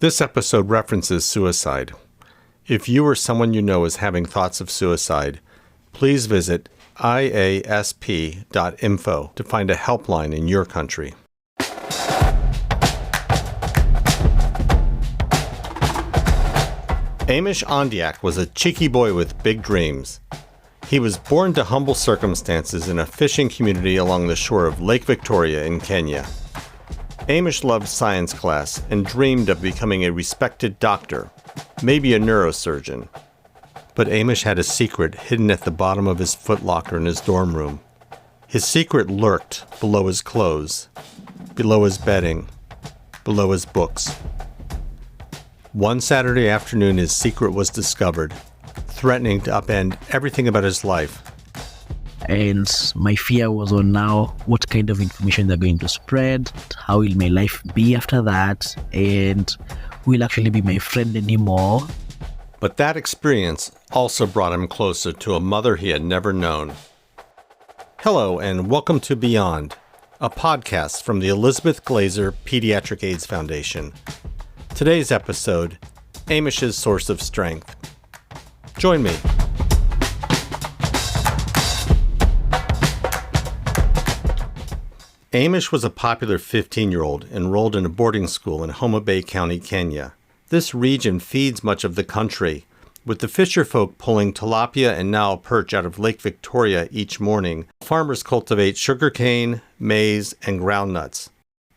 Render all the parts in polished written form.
This episode references suicide. If you or someone you know is having thoughts of suicide, please visit iasp.info to find a helpline in your country. Emish Ondiek was a cheeky boy with big dreams. He was born to humble circumstances in a fishing community along the shore of Lake Victoria in Kenya. Emish loved science class and dreamed of becoming a respected doctor, maybe a neurosurgeon. But Emish had a secret hidden at the bottom of his footlocker in his dorm room. His secret lurked below his clothes, below his bedding, below his books. One Saturday afternoon, his secret was discovered, threatening to upend everything about his life. And my fear was on now what kind of information they're going to spread, how will my life be after that, and who will actually be my friend anymore. But that experience also brought him closer to a mother he had never known. Hello, and welcome to Beyond, a podcast from the Elizabeth Glaser Pediatric AIDS Foundation. Today's episode, Emish's Source of Strength. Join me. Emish was a popular 15-year-old enrolled in a boarding school in Homa Bay County, Kenya. This region feeds much of the country, with the fisherfolk pulling tilapia and Nile perch out of Lake Victoria each morning. Farmers cultivate sugarcane, maize, and groundnuts.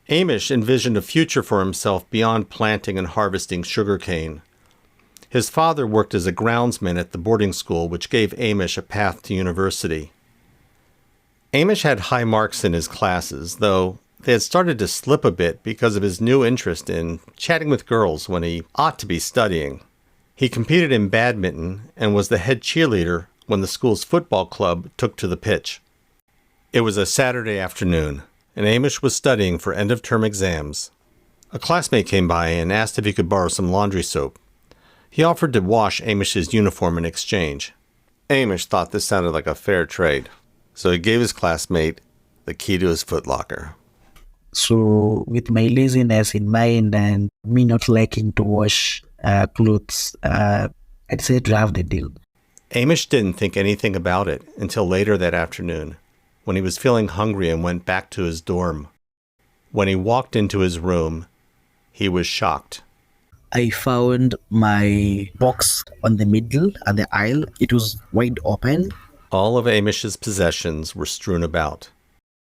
Emish envisioned a future for himself beyond planting and harvesting sugarcane. His father worked as a groundsman at the boarding school, which gave Emish a path to university. Emish had high marks in his classes, though they had started to slip a bit because of his new interest in chatting with girls when he ought to be studying. He competed in badminton and was the head cheerleader when the school's football club took to the pitch. It was a Saturday afternoon, and Emish was studying for end-of-term exams. A classmate came by and asked if he could borrow some laundry soap. He offered to wash Emish's uniform in exchange. Emish thought this sounded like a fair trade, so he gave his classmate the key to his footlocker. So with my laziness in mind and me not liking to wash clothes, I decided to have the deal. Emish didn't think anything about it until later that afternoon, when he was feeling hungry and went back to his dorm. When he walked into his room, he was shocked. I found my box on the middle and the aisle. It was wide open. All of Emish's possessions were strewn about.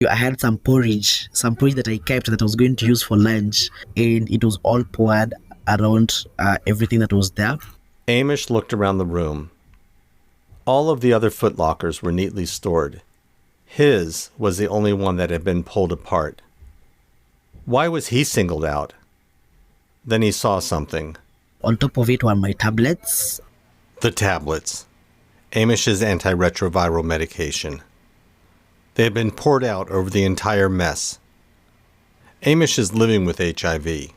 I had some porridge that I kept that I was going to use for lunch, and it was all poured around everything that was there. Emish looked around the room. All of the other footlockers were neatly stored. His was the only one that had been pulled apart. Why was he singled out? Then he saw something. On top of it were my tablets. The tablets. Emish's antiretroviral medication. They had been poured out over the entire mess. Emish is living with HIV.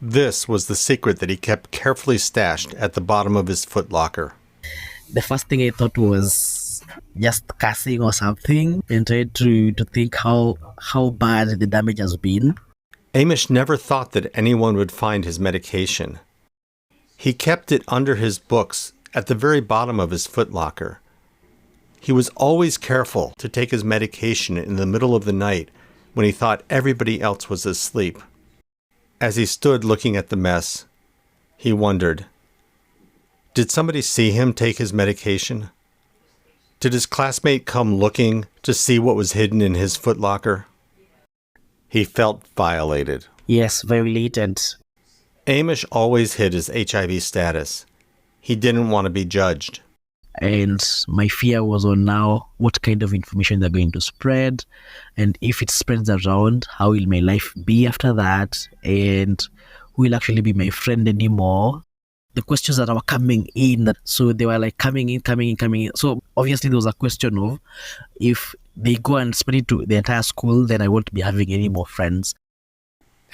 This was the secret that he kept carefully stashed at the bottom of his footlocker. The first thing I thought was just cursing or something, and tried to think how bad the damage has been. Emish never thought that anyone would find his medication. He kept it under his books at the very bottom of his footlocker. He was always careful to take his medication in the middle of the night when he thought everybody else was asleep. As he stood looking at the mess, he wondered, did somebody see him take his medication? Did his classmate come looking to see what was hidden in his footlocker? He felt violated. Yes, violated. Emish always hid his HIV status. He didn't want to be judged. And my fear was on now what kind of information they're going to spread, and if it spreads around, how will my life be after that, and who will actually be my friend anymore. The questions that were coming in, so they were like coming in. So obviously there was a question of, if they go and spread it to the entire school, then I won't be having any more friends.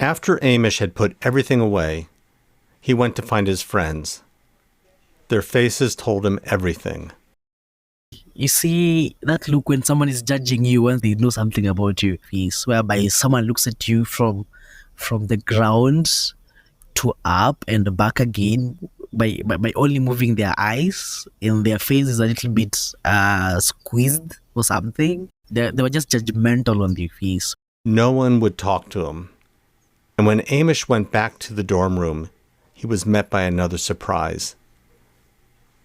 After Emish had put everything away, he went to find his friends. Their faces told him everything. You see that look when someone is judging you when they know something about you, whereby someone looks at you from the ground to up and back again by only moving their eyes, and their face is a little bit squeezed or something. They were just judgmental on their face. No one would talk to him. And when Amish went back to the dorm room, he was met by another surprise.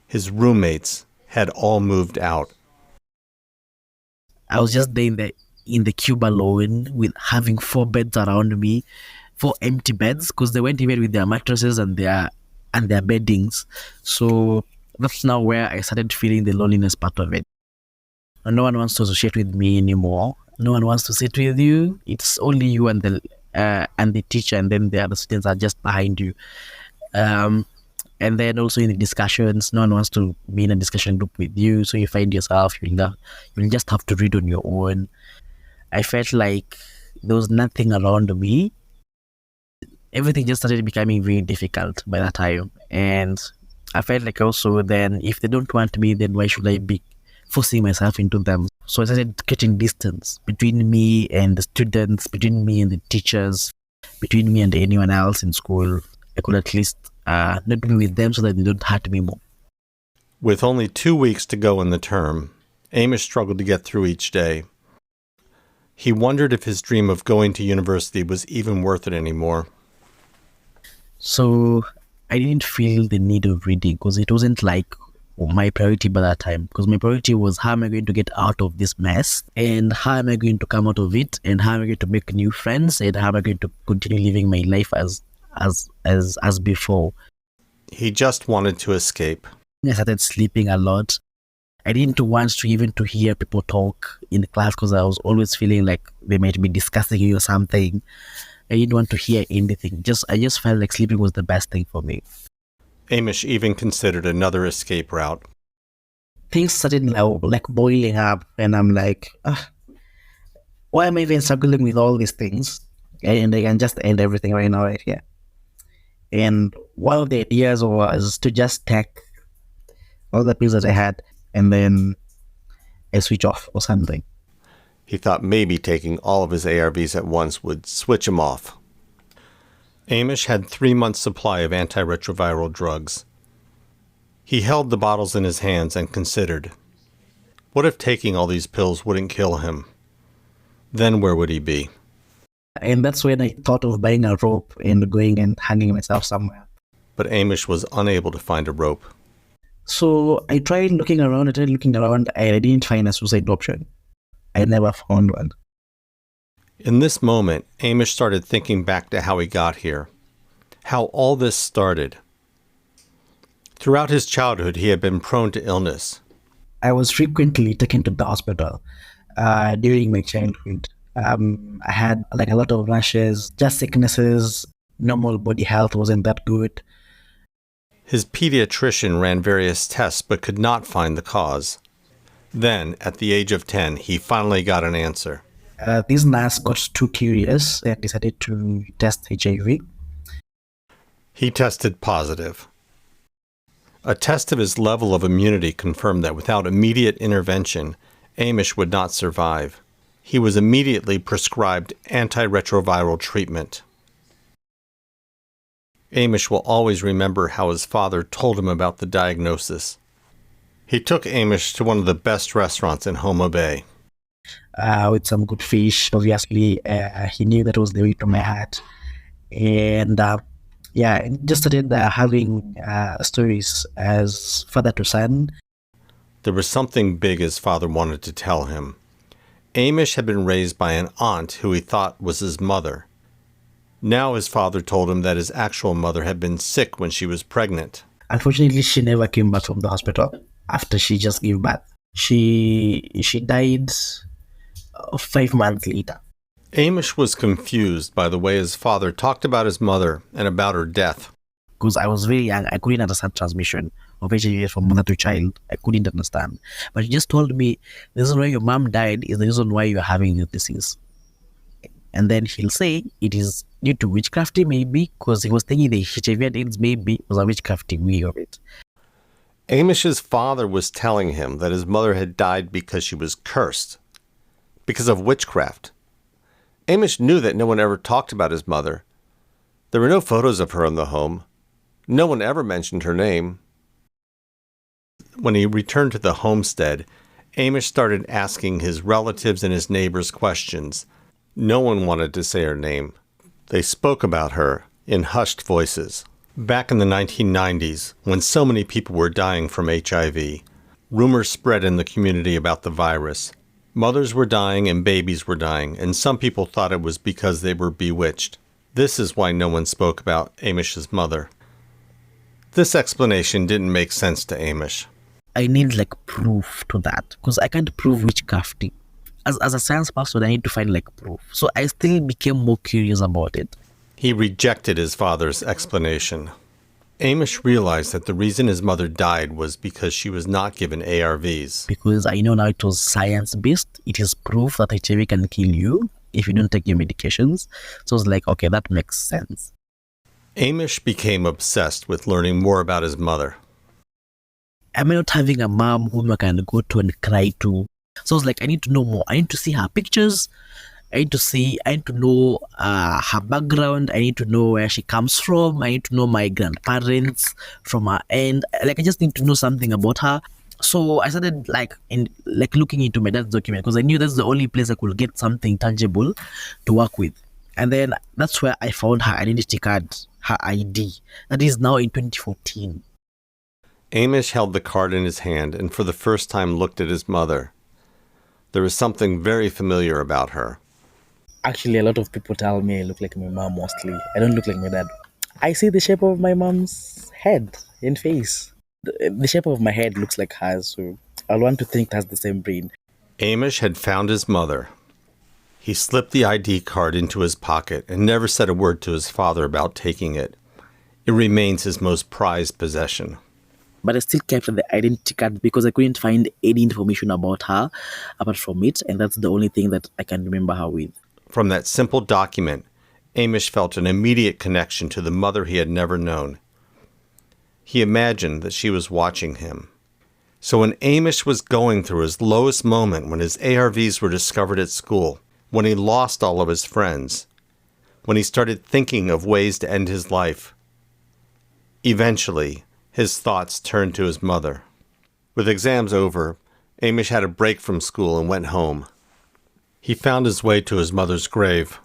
His roommates had all moved out. I was just there in the cube alone, with having 4 beds around me, 4 empty beds, because they went even with their mattresses and their beddings. So that's now where I started feeling the loneliness part of it. And no one wants to associate with me anymore. No one wants to sit with you. It's only you and the teacher, and then the other students are just behind you. And then also in the discussions, no one wants to be in a discussion group with you. So you find yourself, you'll just have to read on your own. I felt like there was nothing around me. Everything just started becoming very difficult by that time. And I felt like also then, if they don't want me, then why should I be forcing myself into them? So I started getting distance between me and the students, between me and the teachers, between me and anyone else in school. I could at least not be with them so that they don't hurt me more. With only 2 weeks to go in the term, Amish struggled to get through each day. He wondered if his dream of going to university was even worth it anymore. So I didn't feel the need of reading, because it wasn't like my priority by that time. Because my priority was, how am I going to get out of this mess, and how am I going to come out of it, and how am I going to make new friends, and how am I going to continue living my life as before. He just wanted to escape. I started sleeping a lot. I didn't want to hear people talk in the class, because I was always feeling like they might be discussing you or something. I didn't want to hear anything. I just felt like sleeping was the best thing for me. Amish even considered another escape route. Things started like boiling up, and I'm like, why am I even struggling with all these things? And I can just end everything right now, right here. And one of the ideas was to just take all the pills that I had, and then I switch off or something. He thought maybe taking all of his ARVs at once would switch him off. Amish had 3 months' supply of antiretroviral drugs. He held the bottles in his hands and considered, what if taking all these pills wouldn't kill him? Then where would he be? And that's when I thought of buying a rope and going and hanging myself somewhere. But Amish was unable to find a rope. So I tried looking around, and I didn't find a suicide option. I never found one. In this moment, Amish started thinking back to how he got here, how all this started. Throughout his childhood, he had been prone to illness. I was frequently taken to the hospital during my childhood. I had like a lot of rashes, just sicknesses. Normal body health wasn't that good. His pediatrician ran various tests but could not find the cause. Then, at the age of 10, he finally got an answer. This nurse got too curious and decided to test HIV. He tested positive. A test of his level of immunity confirmed that without immediate intervention, Amish would not survive. He was immediately prescribed antiretroviral treatment. Amish will always remember how his father told him about the diagnosis. He took Amish to one of the best restaurants in Homo Bay. With some good fish, obviously. He knew that was the way to my heart. And just started having stories as father to son. There was something big his father wanted to tell him. Amish had been raised by an aunt who he thought was his mother. Now his father told him that his actual mother had been sick when she was pregnant. Unfortunately, she never came back from the hospital after she just gave birth. She died 5 months later. Amish was confused by the way his father talked about his mother and about her death. Because I was very young, I couldn't understand transmission of HIV from mother to child. I couldn't understand. But he just told me, the reason why your mom died is the reason why you're having this disease. And then he'll say it is due to witchcrafting, maybe, because he was thinking the HIV and AIDS maybe was a witchcrafting way of it. Amish's father was telling him that his mother had died because she was cursed, because of witchcraft. Amish knew that no one ever talked about his mother, There were no photos of her in the home. No one ever mentioned her name. When he returned to the homestead, Amish started asking his relatives and his neighbors questions. No one wanted to say her name. They spoke about her in hushed voices. Back in the 1990s, when so many people were dying from HIV, rumors spread in the community about the virus. Mothers were dying and babies were dying, and some people thought it was because they were bewitched. This is why no one spoke about Amish's mother. This explanation didn't make sense to Amish. I need like proof to that because I can't prove witchcraft. As a science person, I need to find like proof. So I still became more curious about it. He rejected his father's explanation. Amish realized that the reason his mother died was because she was not given ARVs. Because I know now it was science-based. It is proof that HIV can kill you if you don't take your medications. So it's like, okay, that makes sense. Amish became obsessed with learning more about his mother. I'm not having a mom whom I can go to and cry to. So it's like, I need to know more. I need to see her pictures. I need to know her background. I need to know where she comes from. I need to know my grandparents from her end. Like, I just need to know something about her. So I started looking into my dad's document because I knew that's the only place I could get something tangible to work with. And then that's where I found her identity card, her ID. That is now in 2014. Amish held the card in his hand and for the first time looked at his mother. There was something very familiar about her. Actually, a lot of people tell me I look like my mom mostly. I don't look like my dad. I see the shape of my mom's head and face. The shape of my head looks like hers, so I'll want to think it has the same brain. Amish had found his mother. He slipped the ID card into his pocket and never said a word to his father about taking it. It remains his most prized possession. But I still kept the identity card because I couldn't find any information about her apart from it, and that's the only thing that I can remember her with. From that simple document, Amish felt an immediate connection to the mother he had never known. He imagined that she was watching him. So when Amish was going through his lowest moment, when his ARVs were discovered at school, when he lost all of his friends, when he started thinking of ways to end his life, eventually, his thoughts turned to his mother. With exams over, Amish had a break from school and went home. He found his way to his mother's grave.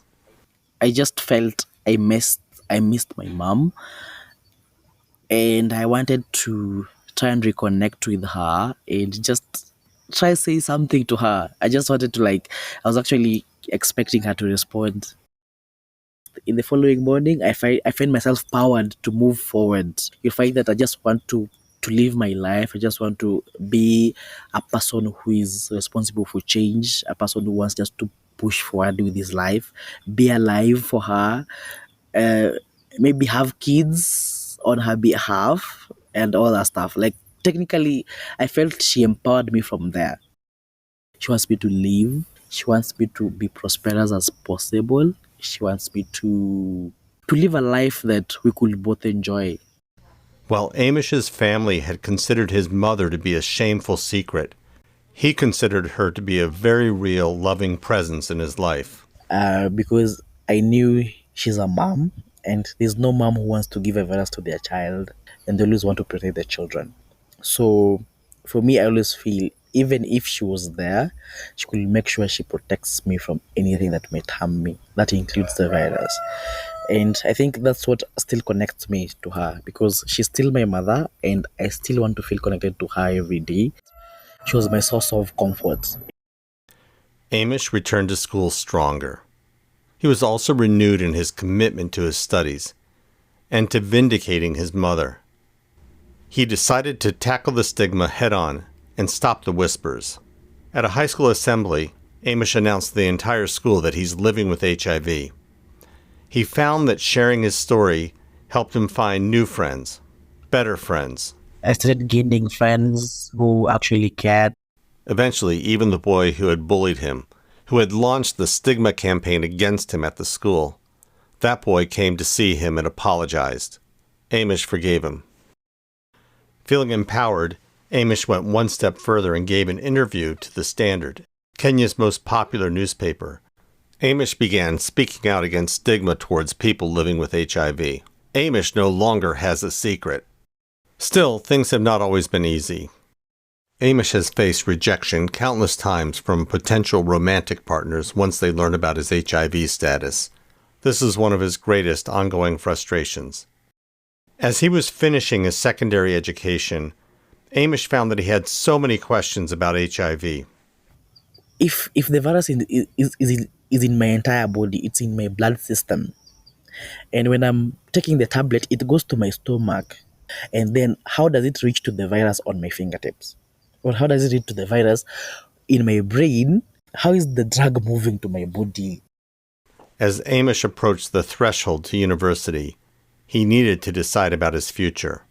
I just felt I missed my mom, and I wanted to try and reconnect with her and just try to say something to her. I just wanted to I was actually expecting her to respond. In the following morning, I find myself powered to move forward. You find that I just want to live my life. I just want to be a person who is responsible for change, a person who wants just to push forward with his life, be alive for her, maybe have kids on her behalf and all that stuff. Like, technically, I felt she empowered me from there. She wants me to live. She wants me to be prosperous as possible. She wants me to live a life that we could both enjoy. While Amish's family had considered his mother to be a shameful secret, he considered her to be a very real, loving presence in his life. Because I knew she's a mom, and there's no mom who wants to give a virus to their child, and they always want to protect their children. So for me, I always feel even if she was there, she could make sure she protects me from anything that might harm me. That includes the virus. And I think that's what still connects me to her, because she's still my mother and I still want to feel connected to her every day. She was my source of comfort. Amish returned to school stronger. He was also renewed in his commitment to his studies and to vindicating his mother. He decided to tackle the stigma head-on and stop the whispers. At a high school assembly, Amish announced to the entire school that he's living with HIV. He found that sharing his story helped him find new friends, better friends. I started gaining friends who actually cared. Eventually, even the boy who had bullied him, who had launched the stigma campaign against him at the school, that boy came to see him and apologized. Amish forgave him. Feeling empowered, Amish went one step further and gave an interview to The Standard, Kenya's most popular newspaper. Amish began speaking out against stigma towards people living with HIV. Amish no longer has a secret. Still, things have not always been easy. Amish has faced rejection countless times from potential romantic partners once they learn about his HIV status. This is one of his greatest ongoing frustrations. As he was finishing his secondary education, Amish found that he had so many questions about HIV. If the virus is in my entire body, it's in my blood system, and when I'm taking the tablet, it goes to my stomach, and then how does it reach to the virus on my fingertips? Or how does it reach to the virus in my brain? How is the drug moving to my body? As Amish approached the threshold to university, he needed to decide about his future.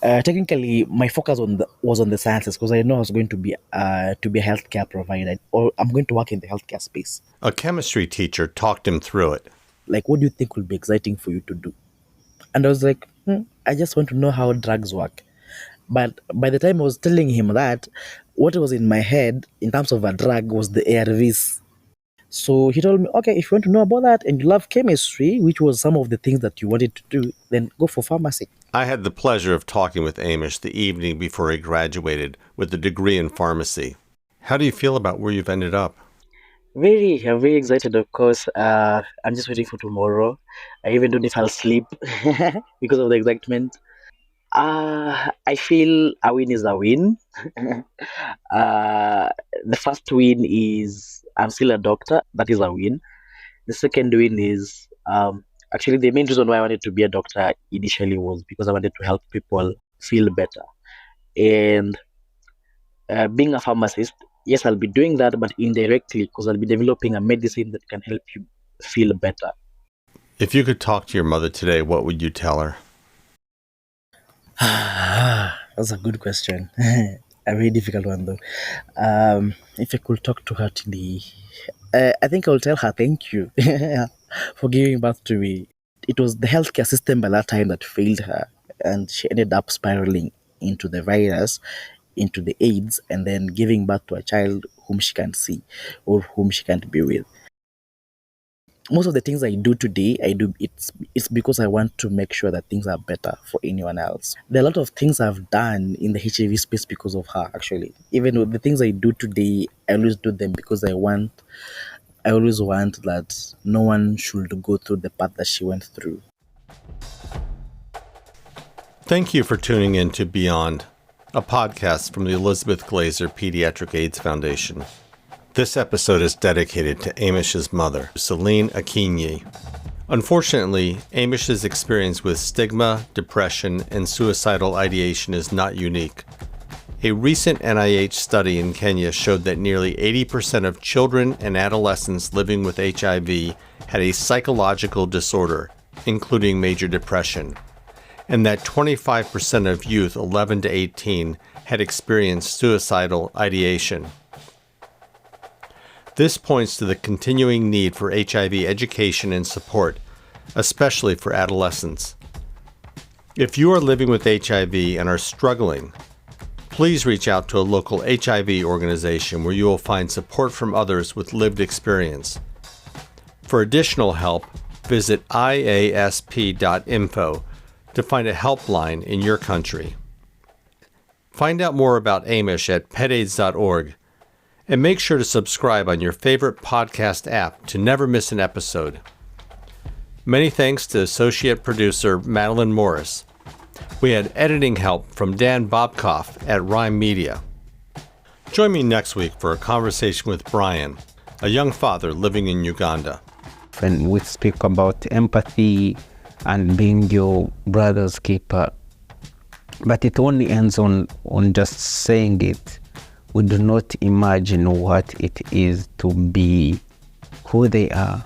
Technically, my focus was on the sciences because I know I was going to be a healthcare provider, or I'm going to work in the healthcare space. A chemistry teacher talked him through it. Like, what do you think will be exciting for you to do? And I was like, I just want to know how drugs work. But by the time I was telling him that, what was in my head in terms of a drug was the ARVs. So he told me, okay, if you want to know about that and you love chemistry, which was some of the things that you wanted to do, then go for pharmacy. I had the pleasure of talking with Amish the evening before he graduated with a degree in pharmacy. How do you feel about where you've ended up? I'm very excited, of course. I'm just waiting for tomorrow. I even don't know if I'll sleep because of the excitement. I feel a win is a win. The first win is I'm still a doctor. That is a win. The second win is actually the main reason why I wanted to be a doctor initially was because I wanted to help people feel better. And being a pharmacist, yes, I'll be doing that, but indirectly because I'll be developing a medicine that can help you feel better. If you could talk to your mother today, what would you tell her? That's a good question. A very difficult one, though. If I could talk to her today, I think I'll tell her thank you for giving birth to me. It was the healthcare system by that time that failed her, and she ended up spiraling into the virus, into the AIDS, and then giving birth to a child whom she can't see or whom she can't be with. Most of the things I do today, it's because I want to make sure that things are better for anyone else. There are a lot of things I've done in the HIV space because of her, actually. Even though the things I do today, I always do them because I always want that no one should go through the path that she went through. Thank you for tuning in to Beyond, a podcast from the Elizabeth Glaser Pediatric AIDS Foundation. This episode is dedicated to Amish's mother, Celine Akinyi. Unfortunately, Amish's experience with stigma, depression, and suicidal ideation is not unique. A recent NIH study in Kenya showed that nearly 80% of children and adolescents living with HIV had a psychological disorder, including major depression, and that 25% of youth 11 to 18 had experienced suicidal ideation. This points to the continuing need for HIV education and support, especially for adolescents. If you are living with HIV and are struggling, please reach out to a local HIV organization where you will find support from others with lived experience. For additional help, visit iasp.info to find a helpline in your country. Find out more about Amish at petaids.org. And make sure to subscribe on your favorite podcast app to never miss an episode. Many thanks to associate producer Madeline Morris. We had editing help from Dan Bobkoff at Rhyme Media. Join me next week for a conversation with Brian, a young father living in Uganda. When we speak about empathy and being your brother's keeper, but it only ends on just saying it. We do not imagine what it is to be who they are.